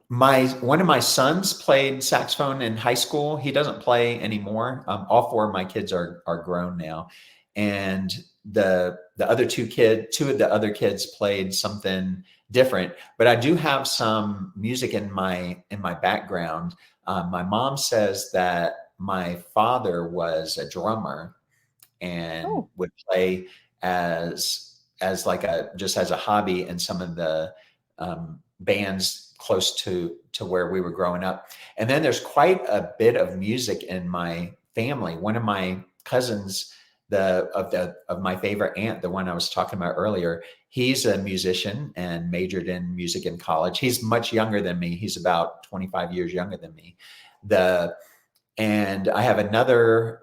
C: One of my sons played saxophone in high school. He doesn't play anymore. All 4 of my kids are grown now. And the other two of the other kids played something different. But I do have some music in my background. My mom says that my father was a drummer and
B: Oh,
C: would play as like a just as a hobby in some of the bands close to where we were growing up. And then there's quite a bit of music in my family. One of my cousins, of my favorite aunt, the one I was talking about earlier, he's a musician and majored in music in college. He's much younger than me. He's about 25 years younger than me. The And I have another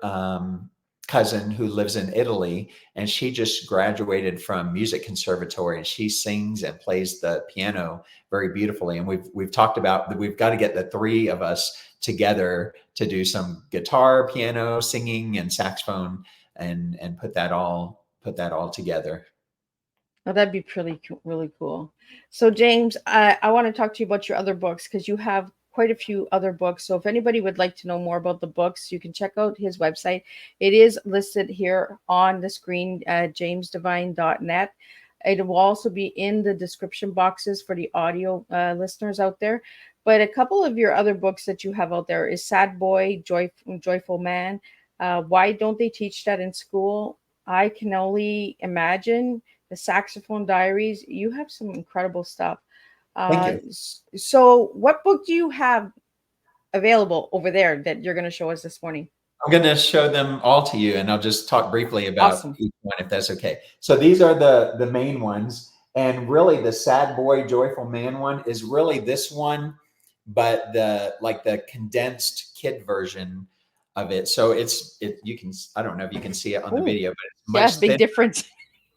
C: cousin who lives in Italy, and she just graduated from music conservatory, and she sings and plays the piano very beautifully. And we've talked about that we've got to get the three of us together to do some guitar, piano, singing, and saxophone, and put that all together.
B: oh, that'd be really cool. So, James, I want to talk to you about your other books because you have quite a few other books. So, if anybody would like to know more about the books, you can check out his website. It is listed here on the screen, jamesdevine.net. It will also be in the description boxes for the audio listeners out there. But a couple of your other books that you have out there is Sad Boy, Joyful Man. Why don't they teach that in school? I can only imagine the Saxophone Diaries. You have some incredible stuff.
C: Thank you.
B: So, what book do you have available over there that you're going to show us this morning?
C: I'm going to show them all to you, and I'll just talk briefly about
B: Awesome.
C: each one, if that's okay. So these are the main ones, and really the Sad Boy, Joyful Man one is really this one, but the condensed kid version of it. So you can, I don't know if you can see it on the
B: Ooh,
C: video, but it's
B: yeah,
C: much
B: big
C: thinner.
B: difference.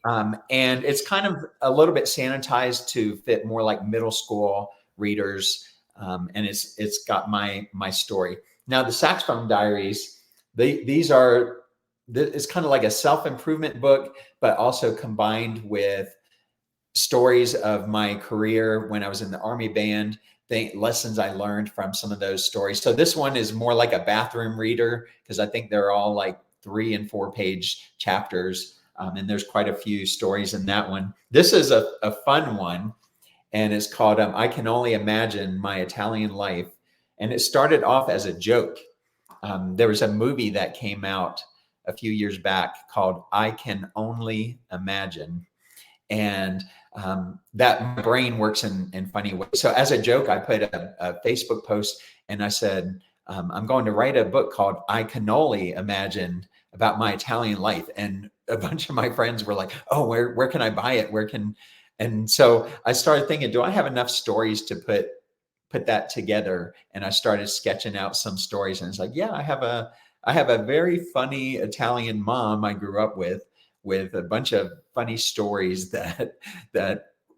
C: And it's kind of a little bit sanitized to fit more like middle school readers. And it's got my story. Now the Saxophone Diaries, it's kind of like a self-improvement book, but also combined with stories of my career when I was in the Army band, lessons I learned from some of those stories. So this one is more like a bathroom reader because I think they're all like 3 and 4 page chapters. And there's quite a few stories in that one. This is a fun one, and it's called I Can Only Imagine My Italian Life. And it started off as a joke. There was a movie that came out a few years back called I Can Only Imagine. And that my brain works in funny ways. So as a joke, I put a Facebook post and I said, I'm going to write a book called I Can Only Imagine about my Italian life. And a bunch of my friends were like, oh, where can I buy it? And so I started thinking, do I have enough stories to put that together? And I started sketching out some stories, and it's like, yeah, I have a very funny Italian mom I grew up with a bunch of funny stories that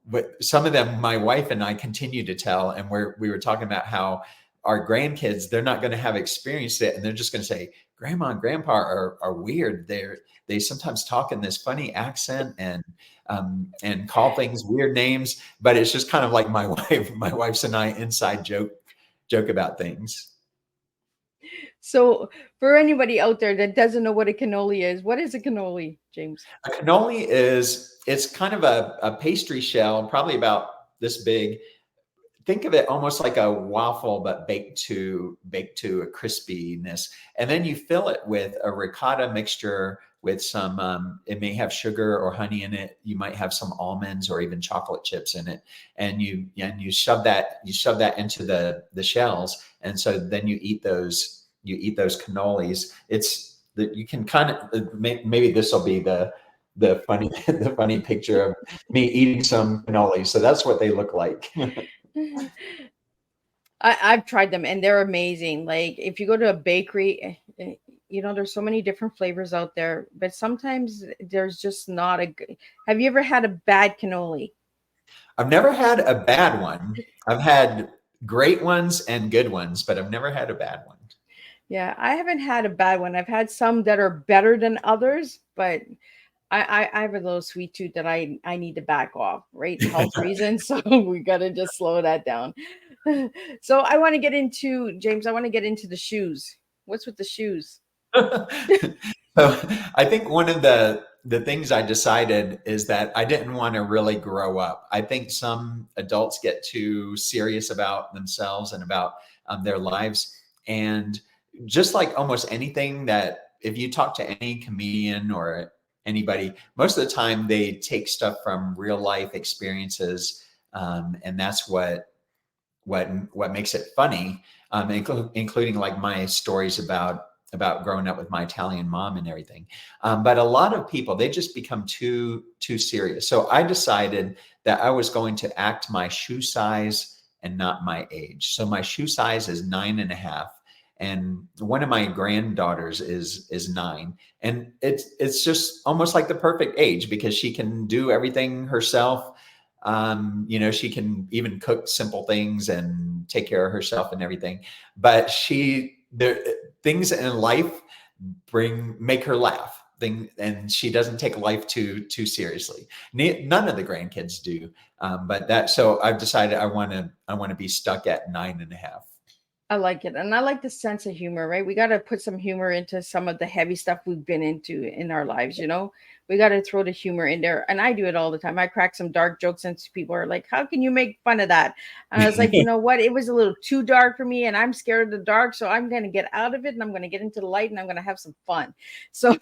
C: but some of them my wife and I continue to tell. And we were talking about how our grandkids, they're not going to have experienced it, and they're just going to say, grandma and grandpa are weird. They sometimes talk in this funny accent and call things weird names, but it's just kind of like my wife's and I inside joke about things.
B: So, for anybody out there that doesn't know what a cannoli is, what is a cannoli, James?
C: A cannoli it's kind of a pastry shell, probably about this big. Think of it almost like a waffle, but baked to a crispiness. And then you fill it with a ricotta mixture with some, it may have sugar or honey in it. You might have some almonds or even chocolate chips in it. And you shove that into the shells. And so then you eat those cannolis. It's that you can kind of, maybe this will be the funny picture of me eating some cannolis. So that's what they look like.
B: I've tried them and they're amazing. Like if you go to a bakery, there's so many different flavors out there, but sometimes there's just not a good. Have you ever had a bad cannoli?
C: I've never had a bad one. I've had great ones and good ones, but I've never had a bad one.
B: Yeah, I haven't had a bad one. I've had some that are better than others, but I have a little sweet tooth that I need to back off, right? Health reasons. So we got to just slow that down. So I want to get into, James, I want to get into the shoes. What's with the shoes?
C: So I think one of the the things I decided is that I didn't want to really grow up. I think some adults get too serious about themselves and about their lives. And just like almost anything that if you talk to any comedian or anybody, most of the time they take stuff from real life experiences. And that's what makes it funny, including like my stories about growing up with my Italian mom and everything. But a lot of people, they just become too serious. So I decided that I was going to act my shoe size and not my age. So my shoe size is 9.5. And one of my granddaughters is 9, and it's just almost like the perfect age because she can do everything herself. She can even cook simple things and take care of herself and everything. But things in life make her laugh. And she doesn't take life too seriously. None of the grandkids do. So I've decided I want to be stuck at 9.5.
B: I like it. And I like the sense of humor, right? We got to put some humor into some of the heavy stuff we've been into in our lives, you know? We got to throw the humor in there. And I do it all the time. I crack some dark jokes and people are like, how can you make fun of that? And I was like, you know what? It was a little too dark for me and I'm scared of the dark. So I'm going to get out of it and I'm going to get into the light and I'm going to have some fun. So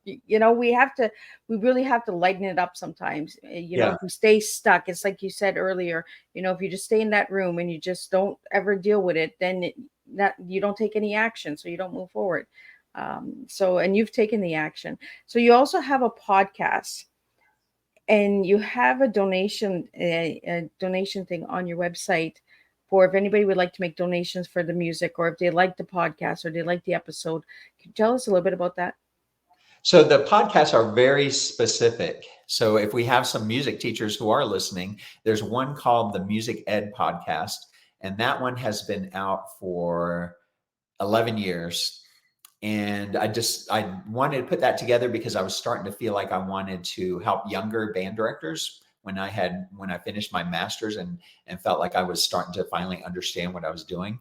B: we really have to lighten it up sometimes.
C: Yeah.
B: If we stay stuck, it's like you said earlier, if you just stay in that room and you just don't ever deal with it, then you don't take any action, so you don't move forward. And you've taken the action. So you also have a podcast and you have a donation thing on your website for if anybody would like to make donations for the music, or if they like the podcast or they like the episode. Can you tell us a little bit about that?
C: So the podcasts are very specific. So if we have some music teachers who are listening, there's one called the Music Ed Podcast, and that one has been out for 11 years. And I wanted to put that together because I was starting to feel like I wanted to help younger band directors when I finished my master's and felt like I was starting to finally understand what I was doing.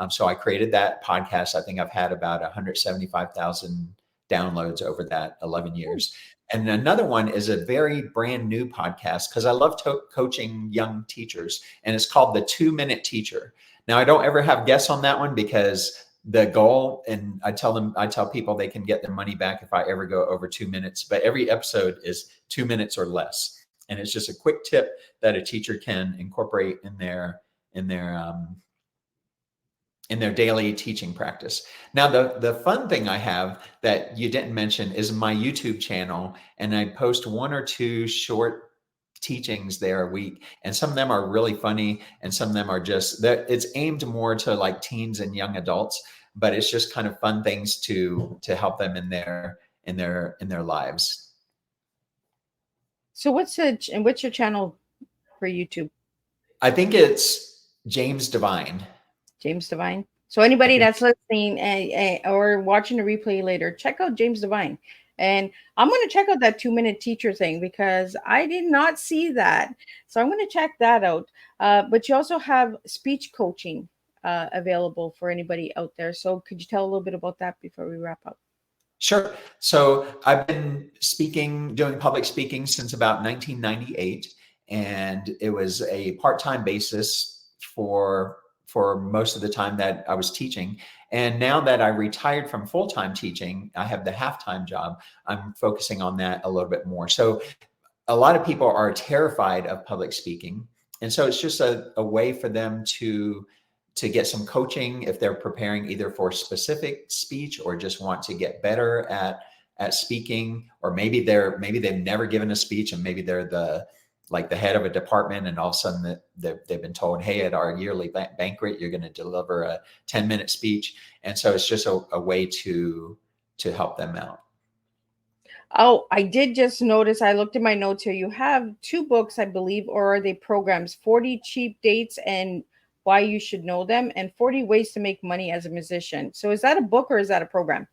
C: So I created that podcast. I think I've had about 175,000 downloads over that 11 years. And another one is a very brand new podcast because I love coaching young teachers, and it's called The 2-Minute Teacher. Now, I don't ever have guests on that one because the goal, and I tell people they can get their money back if I ever go over 2 minutes, but every episode is 2 minutes or less. And it's just a quick tip that a teacher can incorporate in their daily teaching practice. Now, the fun thing I have that you didn't mention is my YouTube channel, and I post 1 or 2 short teachings there a week, and some of them are really funny, and some of them are just that it's aimed more to like teens and young adults, but it's just kind of fun things to help them in their lives.
B: So what's your channel for YouTube?
C: I think it's James Divine.
B: James Divine. So anybody that's listening or watching the replay later, check out James Divine. And I'm going to check out that 2-minute teacher thing because I did not see that. So I'm going to check that out. But you also have speech coaching available for anybody out there. So could you tell a little bit about that before we wrap up?
C: Sure. So I've been doing public speaking since about 1998. And it was a part-time basis for most of the time that I was teaching. And now that I retired from full-time teaching, I have the half-time job. I'm focusing on that a little bit more. So a lot of people are terrified of public speaking. And so it's just a way for them to get some coaching if they're preparing either for specific speech or just want to get better at speaking, or maybe they've never given a speech and maybe they're the head of a department, and all of a sudden they've been told, hey, at our yearly banquet, you're going to deliver a 10-minute speech. And so it's just a way to help them out.
B: Oh, I did just notice, I looked at my notes here. You have 2 books, I believe, or are they programs? 40 Cheap Dates and Why You Should Know Them, and 40 Ways to Make Money as a Musician. So is that a book or is that a program?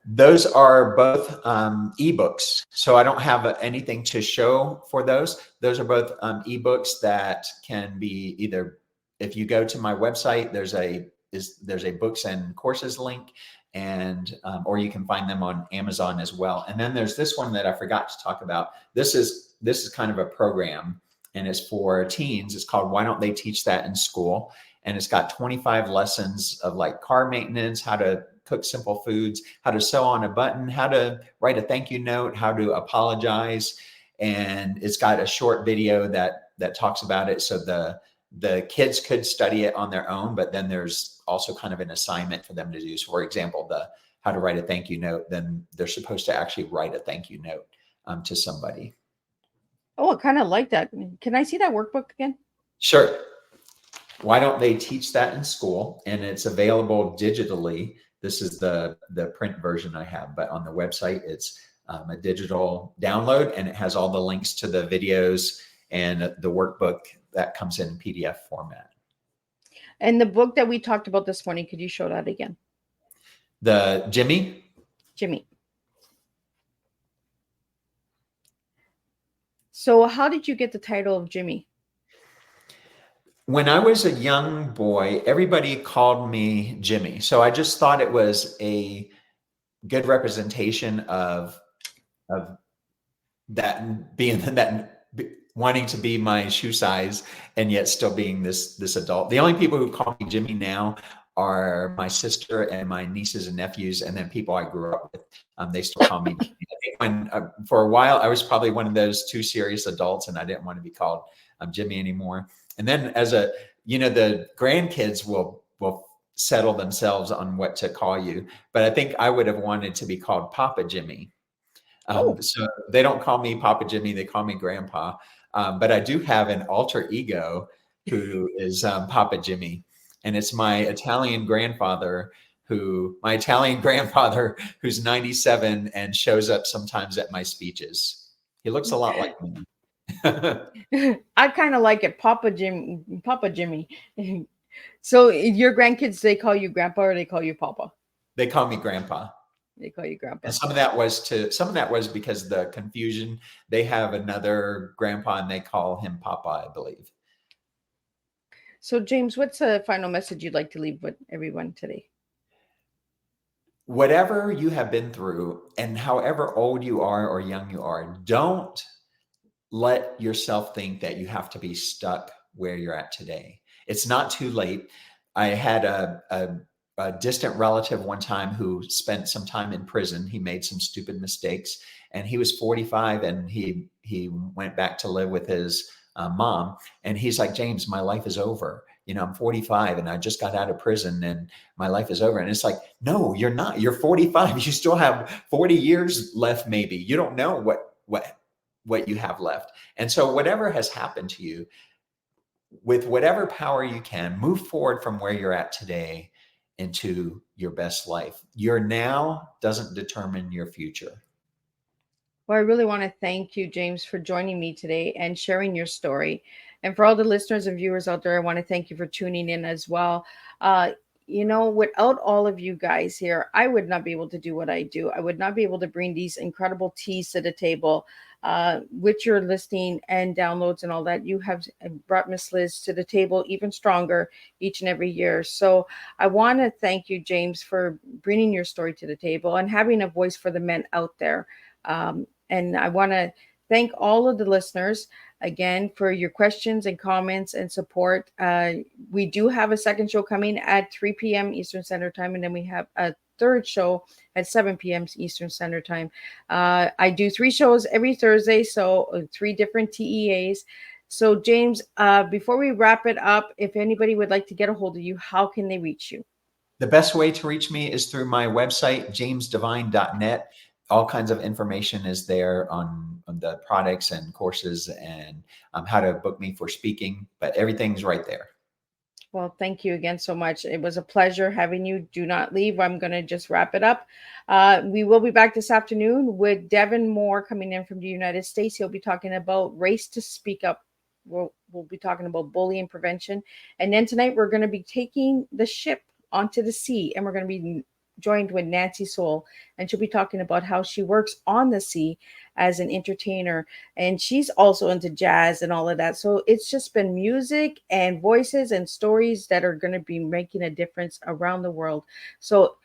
C: Those are both ebooks. So I don't have anything to show for those. Those are both ebooks that can be either, if you go to my website, there's a books and courses link. and or you can find them on Amazon as well. And then there's this one that I forgot to talk about. This is kind of a program, and it's for teens. It's called Why Don't They Teach That in School? And it's got 25 lessons of like car maintenance, how to cook simple foods, how to sew on a button, how to write a thank you note, how to apologize. And it's got a short video that talks about it. So the kids could study it on their own, but then there's also kind of an assignment for them to do. So for example, the how to write a thank you note, then they're supposed to actually write a thank you note to somebody.
B: Oh, I kind of like that. Can I see that workbook again?
C: Sure. Why don't they teach that in school? And it's available digitally. This is the print version I have, but on the website, it's a digital download, and it has all the links to the videos and the workbook that comes in PDF format.
B: And the book that we talked about this morning, could you show that again?
C: The Jimmy?
B: Jimmy. So how did you get the title of Jimmy?
C: When I was a young boy, everybody called me Jimmy. So I just thought it was a good representation of that being that wanting to be my shoe size and yet still being this adult. The only people who call me Jimmy now are my sister and my nieces and nephews, and then people I grew up with. They still call me Jimmy. I think when for a while I was probably one of those too serious adults, and I didn't want to be called Jimmy anymore. And then as the grandkids will settle themselves on what to call you, but I think I would have wanted to be called Papa Jimmy. So they don't call me Papa Jimmy, they call me Grandpa. But I do have an alter ego who is Papa Jimmy. And it's my Italian grandfather who's 97 and shows up sometimes at my speeches. He looks a lot like me.
B: I kind of like it, Papa Jimmy. So your grandkids, they call you Grandpa or they call you Papa?
C: They call me Grandpa.
B: They call you Grandpa.
C: And some of that was because the confusion. They have another grandpa and they call him Papa, I believe.
B: So James, what's a final message you'd like to leave with everyone today?
C: Whatever you have been through, and however old you are or young you are, don't let yourself think that you have to be stuck where you're at today. It's not too late. I had a distant relative one time who spent some time in prison. He made some stupid mistakes, and he was 45, and he went back to live with his mom. And he's like, James, my life is over. I'm 45 and I just got out of prison and my life is over. And it's like, no, you're not. You're 45. You still have 40 years left. Maybe you don't know what you have left. And so whatever has happened to you, with whatever power you can, move forward from where you're at today into your best life. Your now doesn't determine your future.
B: Well, I really want to thank you, James, for joining me today and sharing your story. And for all the listeners and viewers out there, I want to thank you for tuning in as well. Without all of you guys here, I would not be able to do what I do. I would not be able to bring these incredible teas to the table with your listening and downloads and all that. You have brought Miss Liz to the table even stronger each and every year. So I want to thank you, James, for bringing your story to the table and having a voice for the men out there. And I want to thank all of the listeners again for your questions and comments and support. We do have a second show coming at 3 p.m. Eastern Standard Time, and then we have a third show at 7 p.m. Eastern Standard Time. I do 3 shows every Thursday, so 3 different TEAs. So James, before we wrap it up, if anybody would like to get a hold of you, how can they reach you?
C: The best way to reach me is through my website, jamesdevine.net. All kinds of information is there on the products and courses and how to book me for speaking, but everything's right there.
B: Well, thank you again so much. It was a pleasure having you. Do not leave. I'm going to just wrap it up. We will be back this afternoon with Devin Moore coming in from the United States. He'll be talking about Race to Speak Up. We'll be talking about bullying prevention. And then tonight we're going to be taking the ship onto the sea, and we're going to be joined with Nancy Soul, and she'll be talking about how she works on the sea as an entertainer, and she's also into jazz and all of that. So it's just been music and voices and stories that are going to be making a difference around the world. So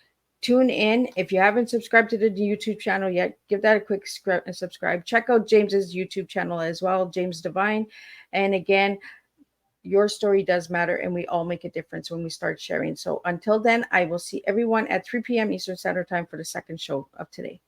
B: Tune in. If you haven't subscribed to the YouTube channel yet, give that a quick subscribe. Check out James's YouTube channel as well, James Divine. And again, your story does matter, and we all make a difference when we start sharing. So until then, I will see everyone at 3 p.m. Eastern Standard Time for the second show of today.